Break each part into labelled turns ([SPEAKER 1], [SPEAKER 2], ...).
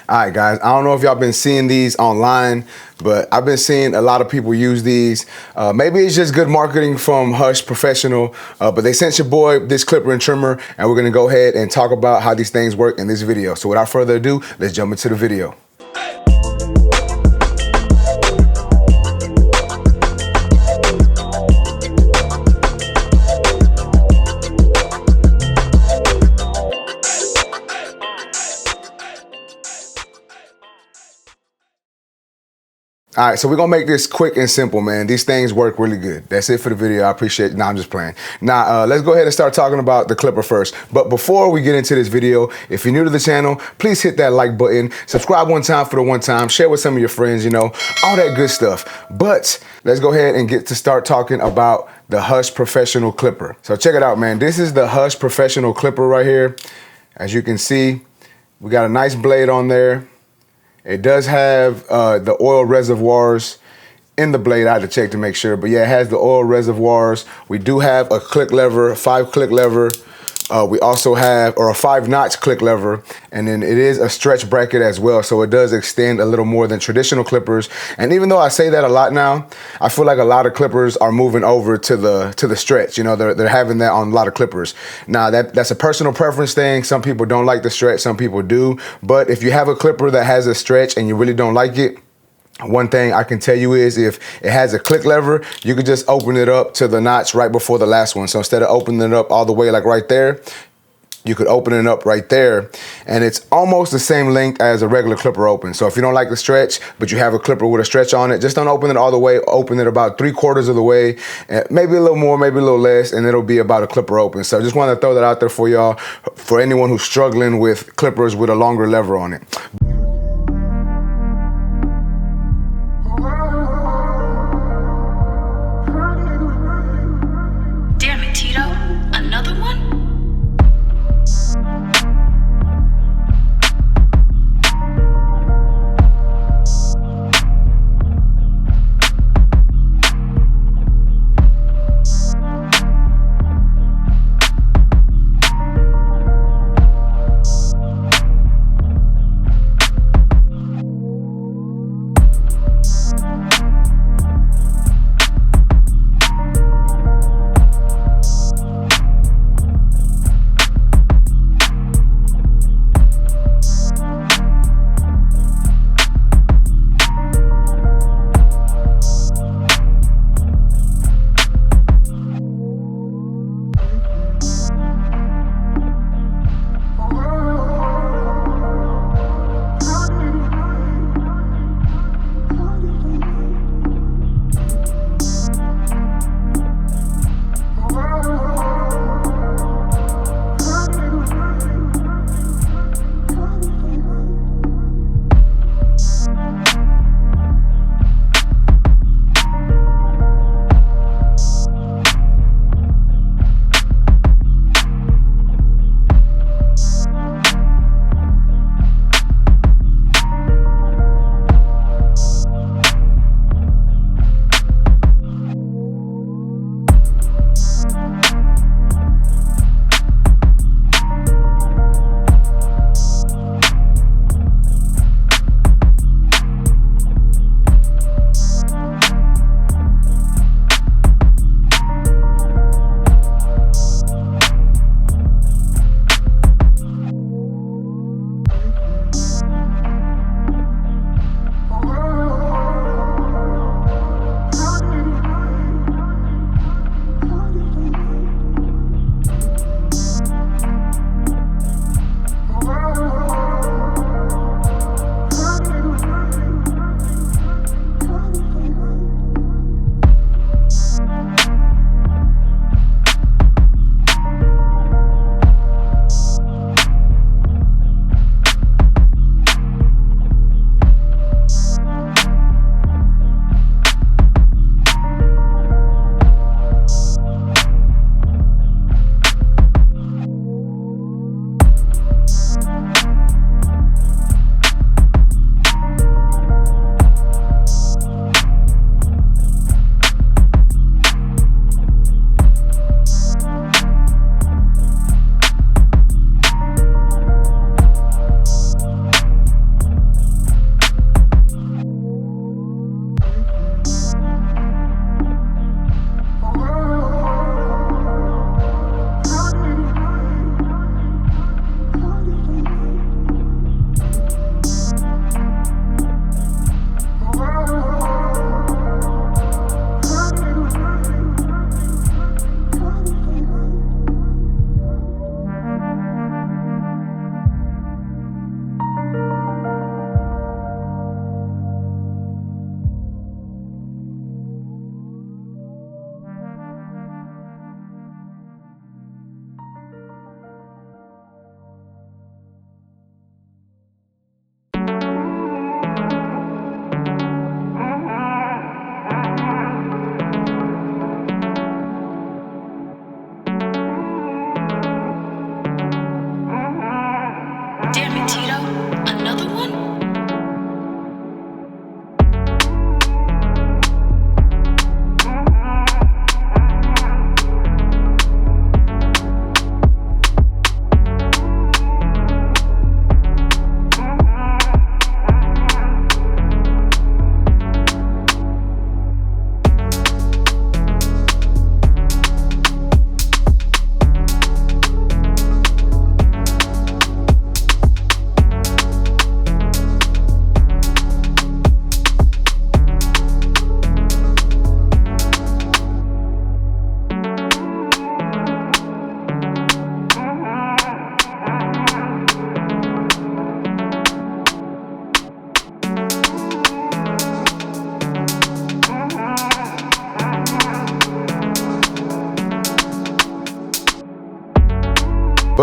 [SPEAKER 1] All right, guys, I don't know if y'all been seeing these online, but I've been seeing a lot of people use these. Maybe it's just good marketing from Hush Professional, but they sent your boy this clipper and trimmer, and we're gonna go ahead and talk about how these things work in this video. So without further ado, let's jump into the video. All right, so we're gonna make this quick and simple, man. These things work really good. That's it for the video. I appreciate it. Nah, I'm just playing. Now, let's go ahead and start talking about the clipper first. But before we get into this video, if you're new to the channel, please hit that like button. Subscribe one time for the one time. Share with some of your friends, you know, all that good stuff. But let's go ahead and get to start talking about the Hush Professional Clipper. So check it out, man. This is the Hush Professional Clipper right here. As you can see, we got a nice blade on there. It does have the oil reservoirs in the blade. I had to check to make sure, but yeah, it has the oil reservoirs. We do have a click lever, 5-click lever. We also have, or a 5-notch click lever, and then it is a stretch bracket as well, so it does extend a little more than traditional clippers. And even though I say that a lot now, I feel like a lot of clippers are moving over to the stretch. You know, they're having that on a lot of clippers. Now that's a personal preference thing. Some people don't like the stretch, some people do. But if you have a clipper that has a stretch and you really don't like it, one thing I can tell you is if it has a click lever, you could just open it up to the notch right before the last one. So instead of opening it up all the way like right there, you could open it up right there, and it's almost the same length as a regular clipper open. So if you don't like the stretch, but you have a clipper with a stretch on it, just don't open it all the way. Open it about 3/4 of the way, maybe a little more, maybe a little less, and it'll be about a clipper open. So I just want to throw that out there for y'all, for anyone who's struggling with clippers with a longer lever on it.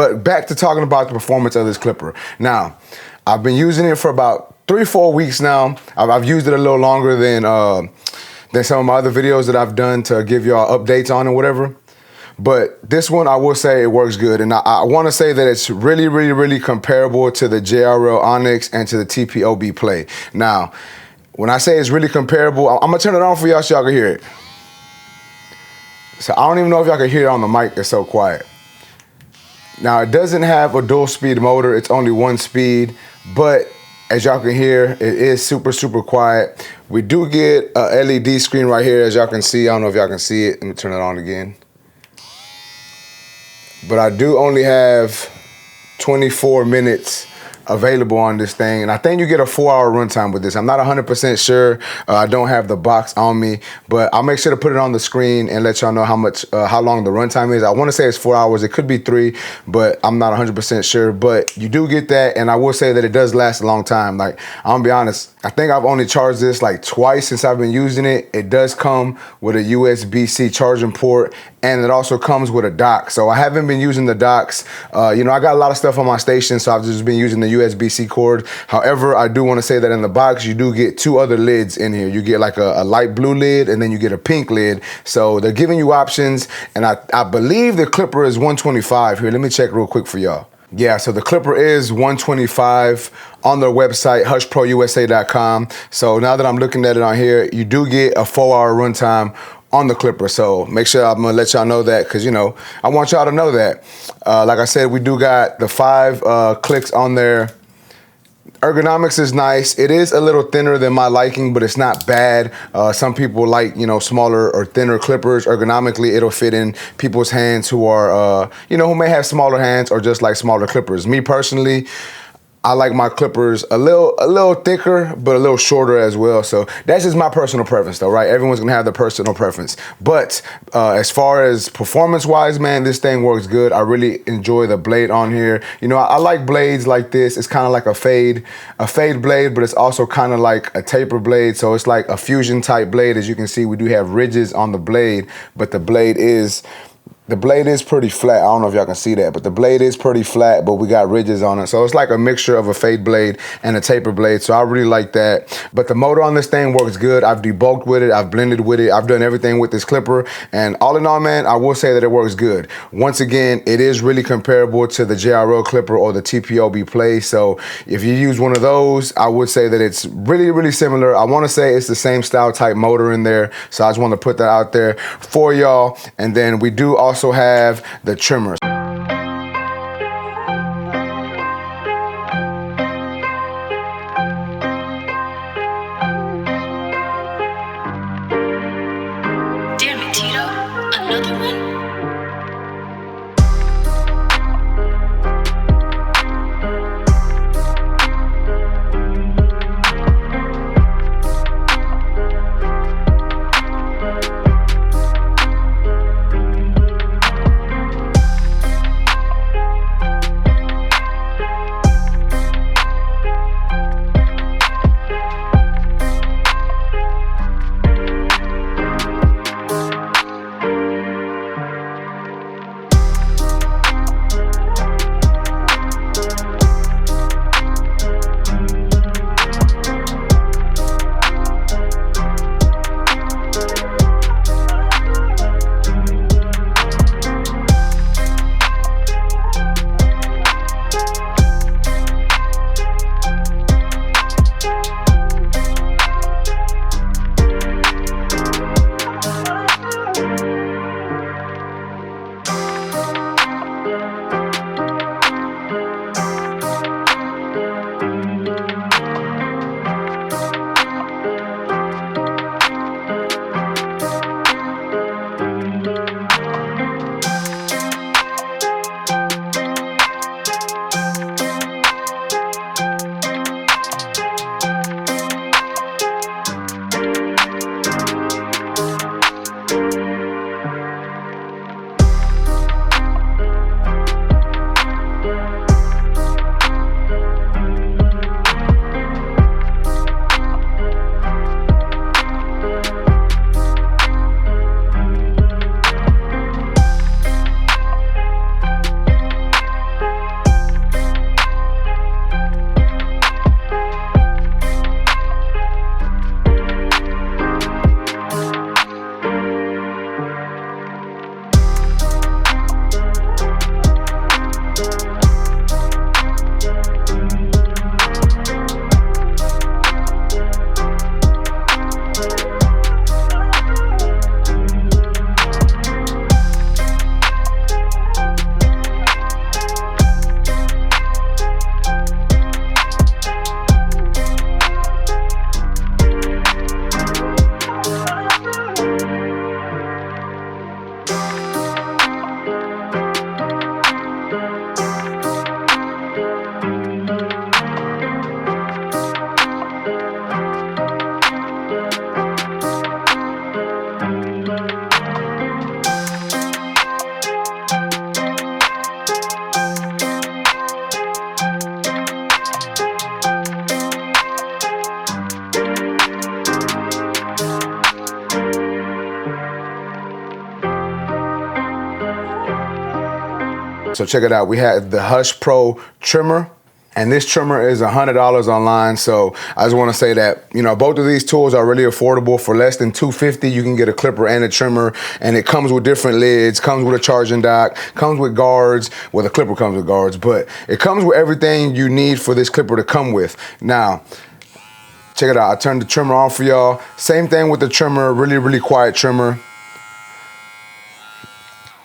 [SPEAKER 1] But back to talking about the performance of this clipper. Now, I've been using it for about 3-4 weeks now. I've used it a little longer than some of my other videos that I've done to give y'all updates on or whatever. But this one, I will say it works good. And I want to say that it's really, really, really comparable to the JRL Onyx and to the TPOB Play. Now, when I say it's really comparable, I'm going to turn it on for y'all so y'all can hear it. So I don't even know if y'all can hear it on the mic. It's so quiet. Now, it doesn't have a dual speed motor. It's only one speed. But as y'all can hear, it is super, super quiet. We do get a LED screen right here, as y'all can see. I don't know if y'all can see it. Let me turn it on again. But I do only have 24 minutes available on this thing, and I think you get a 4-hour runtime with this. I'm not 100% sure. I don't have the box on me, but I'll make sure to put it on the screen and let y'all know how long the runtime is. I want to say it's 4 hours. It could be 3, but I'm not 100% sure. But you do get that, and I will say that it does last a long time. Like, I'm gonna be honest, I think I've only charged this like twice since I've been using it. It does come with a USB-C charging port, and it also comes with a dock. So I haven't been using the docks. You know, I got a lot of stuff on my station, so I've just been using the USB-C cord. However, I do want to say that in the box, you do get 2 other lids in here. You get like a light blue lid, and then you get a pink lid. So they're giving you options, and I believe the clipper is 125 here. Let me check real quick for y'all. Yeah, so the clipper is 125 on their website, hushprousa.com. So now that I'm looking at it on here, you do get a 4-hour runtime on the clipper. So make sure I'm gonna let y'all know that, because, you know, I want y'all to know that. Like I said, we do got the 5 clicks on there. Ergonomics is nice. It is a little thinner than my liking, but it's not bad. Some people like, you know, smaller or thinner clippers. Ergonomically, it'll fit in people's hands who are, you know, who may have smaller hands or just like smaller clippers. Me personally, I like my clippers a little thicker, but a little shorter as well. So that's just my personal preference though, right? Everyone's gonna have their personal preference. But as far as performance-wise, man, this thing works good. I really enjoy the blade on here. You know, I like blades like this. It's kind of like a fade blade, but it's also kind of like a taper blade. So it's like a fusion type blade. As you can see, we do have ridges on the blade, but the blade is pretty flat. I don't know if y'all can see that, but the blade is pretty flat, but we got ridges on it. So it's like a mixture of a fade blade and a taper blade. So I really like that. But the motor on this thing works good. I've debulked with it. I've blended with it. I've done everything with this clipper. And all in all, man, I will say that it works good. Once again, it is really comparable to the JRL clipper or the TPOB Play. So if you use one of those, I would say that it's really, really similar. I want to say it's the same style type motor in there. So I just want to put that out there for y'all. And then we do also have the trimmers.
[SPEAKER 2] Damn it, Tito. Another one?
[SPEAKER 1] So check it out. We had the Hush Pro trimmer. And this trimmer is $100 online. So I just want to say that, you know, both of these tools are really affordable. For less than $250, you can get a clipper and a trimmer. And it comes with different lids, comes with a charging dock, comes with guards. Well, the clipper comes with guards, but it comes with everything you need for this clipper to come with. Now, check it out. I turned the trimmer on for y'all. Same thing with the trimmer, really, really quiet trimmer.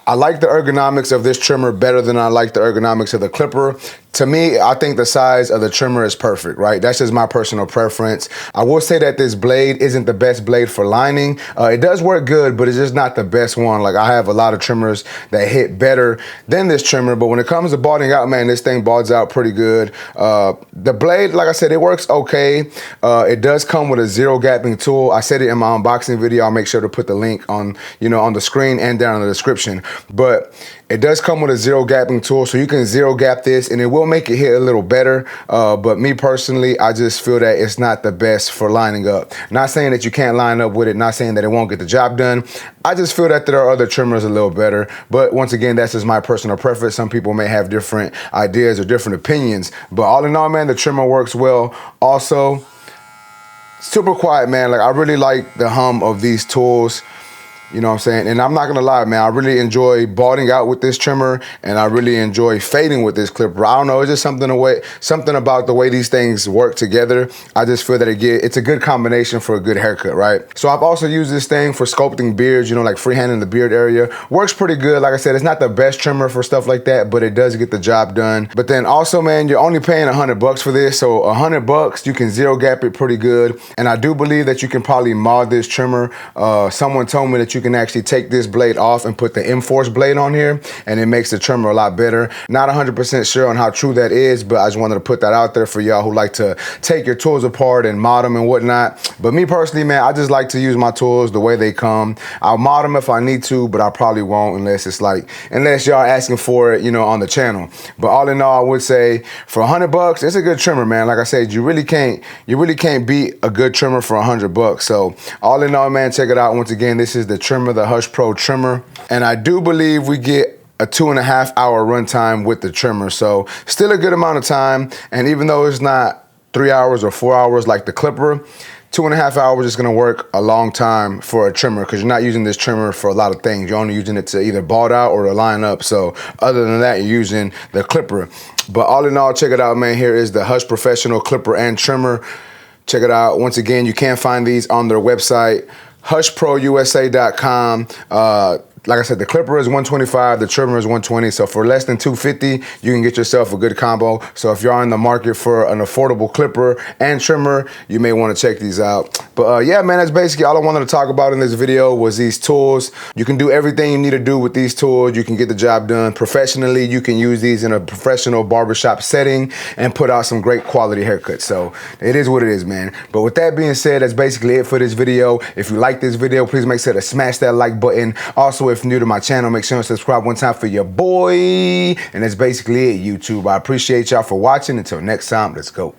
[SPEAKER 1] I like the ergonomics of this trimmer better than I like the ergonomics of the clipper. To me, I think the size of the trimmer is perfect, right? That's just my personal preference. I will say that this blade isn't the best blade for lining. It does work good, but it's just not the best one. Like, I have a lot of trimmers that hit better than this trimmer, but when it comes to balding out, man, this thing balds out pretty good. The blade, like I said, it works okay. It does come with a zero gapping tool. I said it in my unboxing video. I'll make sure to put the link on, on the screen and down in the description. But it does come with a zero gapping tool, so you can zero gap this and it will make it hit a little better. But me personally, I just feel that it's not the best for lining up. Not saying that you can't line up with it, not saying that it won't get the job done. I just feel that there are other trimmers a little better. But once again, that's just my personal preference. Some people may have different ideas or different opinions. But all in all, man, the trimmer works well. Also, super quiet, man. Like, I really like the hum of these tools. You know what I'm saying? And I'm not gonna lie, man, I really enjoy balding out with this trimmer, and I really enjoy fading with this clipper. I don't know, it's just something about the way these things work together. I just feel that it's a good combination for a good haircut, right? So I've also used this thing for sculpting beards, like freehanding the beard area. Works pretty good. Like I said, it's not the best trimmer for stuff like that, but it does get the job done. But then also, man, you're only paying $100 for this. So $100, you can zero gap it pretty good. And I do believe that you can probably mod this trimmer. Someone told me that you can actually take this blade off and put the M-Force blade on here, and it makes the trimmer a lot better. Not 100% sure on how true that is, but I just wanted to put that out there for y'all who like to take your tools apart and mod them and whatnot. But me personally, man, I just like to use my tools the way they come. I'll mod them if I need to, but I probably won't unless y'all asking for it, on the channel. But all in all, I would say for $100, it's a good trimmer, man. Like I said, you really can't beat a good trimmer for $100. So all in all, man, check it out. Once again, this is the trimmer, the Hush Pro trimmer, and I do believe we get a 2.5 hour runtime with the trimmer. So still a good amount of time. And even though it's not 3 hours or 4 hours like the clipper, 2.5 hours is gonna work a long time for a trimmer, because you're not using this trimmer for a lot of things. You're only using it to either bald out or to line up. So other than that, you're using the clipper. But all in all, check it out, man. Here is the Hush Professional clipper and trimmer. Check it out. Once again, you can find these on their website, hushprousa.com. Like I said, the clipper is $125, the trimmer is $120. So for less than $250, you can get yourself a good combo. So if you're in the market for an affordable clipper and trimmer, you may want to check these out. But yeah, man, that's basically all I wanted to talk about in this video was these tools. You can do everything you need to do with these tools. You can get the job done professionally. You can use these in a professional barbershop setting and put out some great quality haircuts. So it is what it is, man. But with that being said, that's basically it for this video. If you like this video, please make sure to smash that like button. Also, if new to my channel, make sure to subscribe one time for your boy. And that's basically it, YouTube. I appreciate y'all for watching. Until next time, let's go.